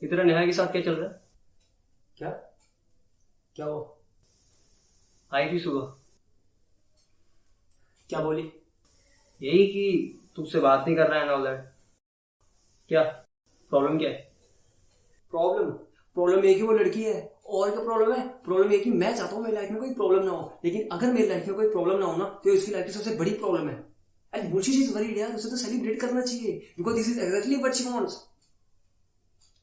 तेरा नेहा के साथ क्या चल रहा है? क्या क्या हो? आई थी सुबह। क्या बोली? यही कि तुझसे बात नहीं कर रहा है एंड ऑल दैट। क्या प्रॉब्लम क्या है? प्रॉब्लम प्रॉब्लम ये कि वो लड़की है। और क्या प्रॉब्लम है? प्रॉब्लम ये कि मैं चाहता हूँ मेरी लाइफ में कोई प्रॉब्लम ना हो, लेकिन अगर मेरी लाइफ में कोई प्रॉब्लम ना हो ना तो उसकी लाइफ की सबसे बड़ी प्रॉब्लम है। एंड बुलशिट इज वरीड यार, उसे तो सेलिब्रेट करना चाहिए because this is exactly what she wants.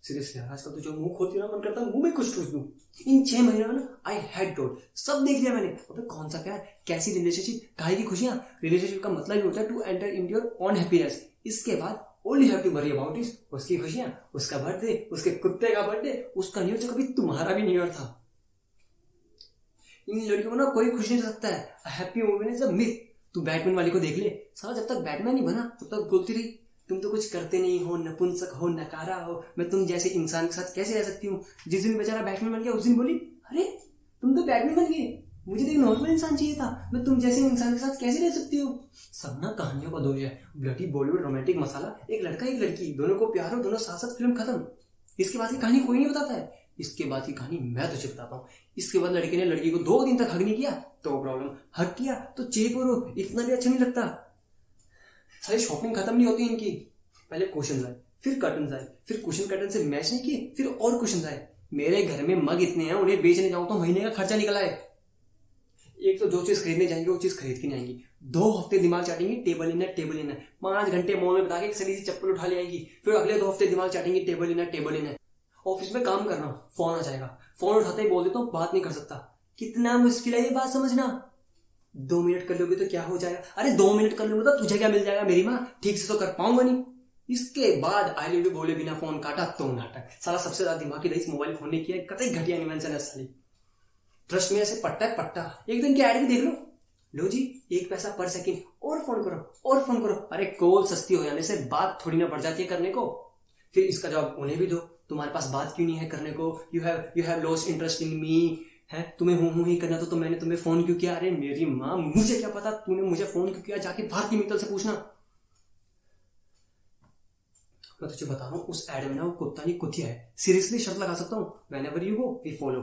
Seriously यार, आजकल तो जो मुंह खोलती है ना, मन करता है मुंह में कुछ ठूस दूं। इन 6 महीनों में ना आई हैड टोल्ड, सब देख लिया मैंने। अबे कौन सा प्यार, कैसी रिलेशनशिप, काहे की खुशियां। रिलेशनशिप का मतलब ही होता है to enter in your own happiness. इसके बाद only have to worry about it, उसकी खुशियां, उसका बर्थडे, उसके कुत्ते का बर्थडे, उसका न्यू ईयर जो कभी तुम्हारा भी न्यू ईयर था। इन लड़कियों को ना कोई खुश नहीं रख सकता है। Happy woman is a myth. तू बैटमैन वाली को देख ले, साला जब तक बैटमैन नहीं बना तब तक बोलती रही तुम तो कुछ करते नहीं हो, नपुंसक हो, नकारा हो, मैं तुम जैसे इंसान के साथ कैसे रह सकती हूँ। जिस दिन बेचारा बैटमैन बन गया उस दिन बोली अरे तुम तो बैटमैन बन गए, मुझे तो एक नॉर्मल इंसान चाहिए था, मैं तुम जैसे इंसान के साथ कैसे रह सकती हो। सब ना कहानियों का दोष है। ब्लडी बॉलीवुड रोमांटिक मसाला, एक लड़का एक लड़की दोनों को प्यार हो, दोनों साथ साथ, फिल्म खत्म। इसके बाद की कहानी कोई नहीं बताता है। इसके बाद की कहानी मैं तुझे बताता हूँ। इसके बाद लड़के ने लड़की को 2 दिन तक हग नहीं किया तो प्रॉब्लम, हग किया तो चेप और इतना भी अच्छा नहीं लगता। सारी शॉपिंग खत्म नहीं होती इनकी। पहले क्वेश्चन आए, फिर कर्टन आए, फिर क्वेश्चन कर्टन से मैच नहीं किए, फिर और क्वेश्चन आए। मेरे घर में मग इतने हैं, उन्हें बेचने जाऊं तो महीने का खर्चा निकला है। एक तो जो चीज खरीदने जाएंगे वो चीज खरीद के नहीं आएंगी। 2 हफ्ते दिमाग चाटेंगी टेबल इन है, टेबल इन है। 5 घंटे मॉल में बिता के सली सी चप्पल उठा ले आएगी। फिर अगले 2 हफ्ते दिमाग चाटेंगी टेबल इन है, टेबल इन है। ऑफिस में काम कर रहा हूँ, फोन आ जाएगा, फोन उठाते ही बोल देता हूँ बात नहीं कर सकता। कितना मुश्किल है ये बात समझना। 2 मिनट कर लोगे तो क्या हो जाएगा? अरे 2 मिनट कर लूंगा तो तुझे क्या मिल जाएगा? मेरी माँ, ठीक से तो कर पाऊंगा नहीं। इसके बाद आई लव यू बोले बिना फोन काटा तो नाटक। साला सबसे ज्यादा दिमागी रईस मोबाइल फोन ने किया, कतई घटिया इन्वेंशन है साली। ट्रस्ट में ऐसे पट्टा है पट्टा। एक दिन की एड भी देख लो जी 1 पैसा पर सेकंड, और फोन करो और फोन करो। अरे कॉल सस्ती हो जाने से बात थोड़ी ना बढ़ जाती है करने को। फिर इसका जवाब उन्हें भी दो, तुम्हारे पास बात क्यों नहीं है करने को? You have lost interest in me है, तुम्हें हूं ही करना तो मैंने तुम्हें फोन क्यों किया? अरे मेरी माँ, मुझे क्या पता तूने मुझे फोन क्यों किया, जाके भारती मित्तल से पूछना। मैं तुझे बता रहा हूँ उस एड में ना वो कुत्ता नहीं कुतिया है। सीरियसली शर्त लगा सकता हूँ, whenever you go we follow.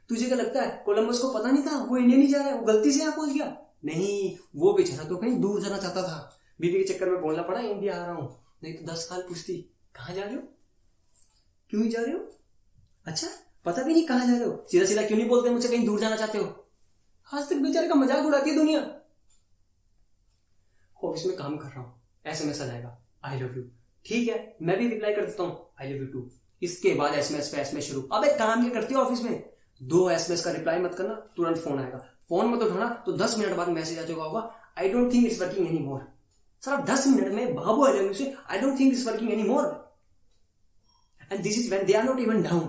तुझे क्या लगता है कोलंबस को पता नहीं था वो इंडिया नहीं जा रहा है, वो गलती से यहाँ पहुंच गया? नहीं, वो बेचारा तो कहीं दूर जाना चाहता था। बीवी के चक्कर में बोलना पड़ा इंडिया आ रहा हूँ, नहीं तो 10 साल पूछती कहाँ जा रहे हो, क्यों ही जा रहे हो, अच्छा पता भी नहीं कहाँ जा रहे हो, सीधा सीधा क्यों नहीं बोलते मुझे कहीं दूर जाना चाहते हो। आज तक बेचारे का मजाक उड़ाती है दुनिया। ऑफिस में काम कर रहा हूँ, एसएमएस आ जाएगा आई लव यू, ठीक है मैं भी रिप्लाई कर देता हूँ आई लव यू टू। इसके बाद एसएमएस पे एसएमएस शुरू। अबे काम क्या करती है ऑफिस में? 2 एसएमएस का रिप्लाई मत करना, तुरंत फोन आएगा। फोन मत उठाना तो 10 मिनट बाद मैसेज आ चुका होगा I don't think it's working any more. सारा 10 मिनट में बाबू आई लव यू से I don't think it's working any more, and this is when they are not even down.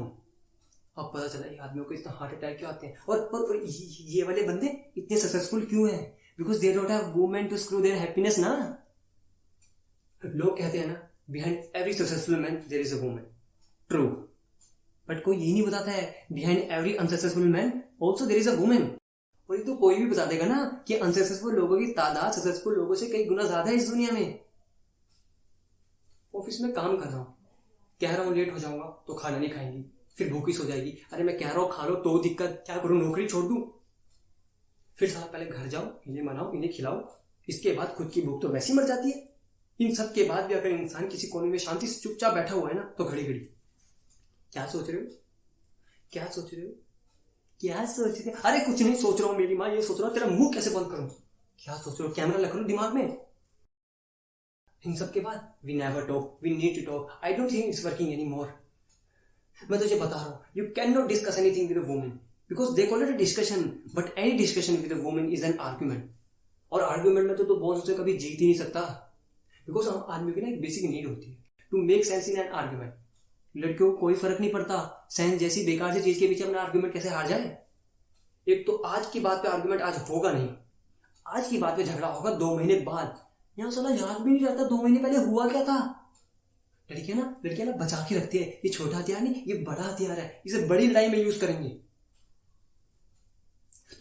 अब पता चला ये आदमियों को इतना हार्ट अटैक क्यों आते हैं, और ये वाले बंदे इतने सक्सेसफुल क्यों हैं? Because they don't have women to screw their happiness ना। लोग कहते हैं ना behind every successful man there is a woman, true, but कोई ये नहीं बताता है behind every unsuccessful man also there is a woman. और ये तो कोई भी बता देगा ना कि अनसक्सेसफुल लोगों की तादाद सक्सेसफुल लोगों से कई गुना ज्यादा है इस दुनिया में। ऑफिस में काम कर रहा हूं, कह रहा हूं लेट हो जाऊंगा तो खाना नहीं खाएंगी, फिर भूखी सो जाएगी। अरे मैं कह रहा हूं खा लो तो दिक्कत, क्या करूं नौकरी छोड़ दूं? फिर साला पहले घर जाओ, इन्हें मनाओ, इन्हें खिलाओ, इसके बाद खुद की भूख तो वैसी मर जाती है। इन सब के बाद भी अगर इंसान किसी कोने में शांति से चुपचाप बैठा हुआ है ना तो घड़ी घड़ी क्या सोच रहे हो, क्या सोच रहे हो, क्या सोच रहे हो? अरे कुछ नहीं सोच रहा हूं मेरी माँ, ये सोच रहा हूं तेरा मुंह कैसे बंद करूं। क्या सोच रहे हो? कैमरा लग लो दिमाग में। इन सब के बाद we never talk, we need to talk, I don't think it's working any more. मैं तुझे बता रहा हूं you can not discuss anything with a woman because they call it a discussion, but any discussion with a woman is an argument. और argument में तो boss उसे कभी जीत ही नहीं सकता, बिकॉज आदमी की ना एक बेसिक नीड होती है to make sense in an argument. लड़कियों को कोई फर्क नहीं पड़ता सेंस जैसी बेकार सी चीज के पीछे अपना आर्ग्यूमेंट कैसे हार जाए। एक तो आज की बात पे आर्ग्यूमेंट आज होगा नहीं, आज की बात पे झगड़ा होगा 2 महीने बाद। यहाँ साला याद भी नहीं रहता 2 महीने पहले हुआ क्या था। लड़कियां ना बचा के रखती है, ये छोटा हथियार नहीं ये बड़ा हथियार है, इसे बड़ी लड़ाई में यूज करेंगे।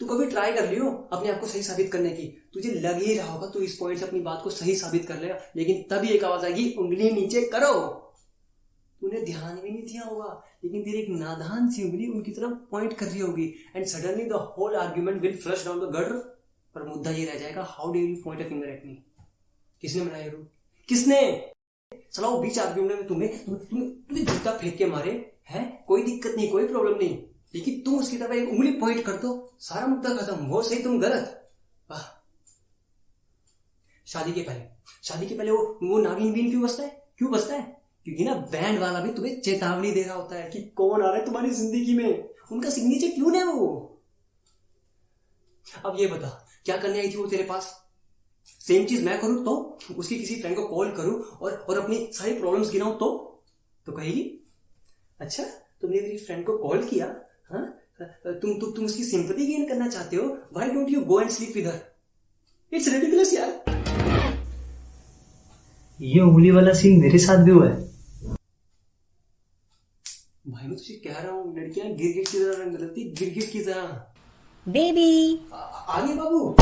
तू कभी ट्राई कर लियो अपने आप को सही साबित करने की, तुझे लग ही रहा होगा तू इस पॉइंट से अपनी बात को सही साबित कर लेगा, लेकिन तभी एक आवाज आएगी उंगली नीचे करो। तूने ध्यान भी नहीं दिया होगा, लेकिन तेरी एक नादान सी उंगली उनकी तरफ पॉइंट कर रही होगी, and suddenly the whole argument will flush down the gutter. पर मुद्दा ये रह जाएगा, how do you point a finger at me? किसने बनाया रूल? किसने? चला वो बीच आर्ग्यूमेंट में तुम्हें जूता फेंक के मारे है, कोई दिक्कत नहीं, कोई प्रॉब्लम नहीं, लेकिन तुम उसकी तरफ एक उंगली पॉइंट कर दो, सारा मुद्दा खत्म, वो सही तुम गलत। वाह। शादी के पहले वो नागिन बीन क्यों बजता है? क्यों बजता है? क्योंकि ना बैंड वाला भी तुम्हें चेतावनी दे रहा होता है कि कौन आ रहा है तुम्हारी जिंदगी में, उनका सिग्नेचर ट्यून है वो। अब ये बता, क्या करने आई थी वो तेरे पास? सेम चीज मैं करूं तो, उसकी किसी फ्रेंड को कॉल करूं और अपनी सारी प्रॉब्लम्स गिनाऊं तो कहेगी अच्छा तुमने मेरी फ्रेंड को कॉल किया, हाँ तुम उसकी सिंपैथी गेन करना चाहते हो, why don't you go and sleep with her? It's ridiculous यार। ये उंगली वाला सीन मेरे साथ भी हुआ है भाई। मैं तुझे कह रहा हूँ, लड़कियां गिरगिट की तरह रंग बदलती, गिरगिट की तरह। बेबी आगे बाबू,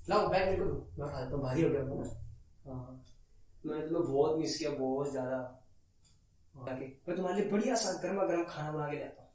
लाओ बैग मेरे को दो, मैं उठा देता हूँ, भारी हो गया था ना। हाँ मैंने तुम्हें बहुत मिस किया, बहुत ज्यादा। मैं तुम्हारे लिए बढ़िया सा गर्मा गर्म खाना बना के लाता हूँ।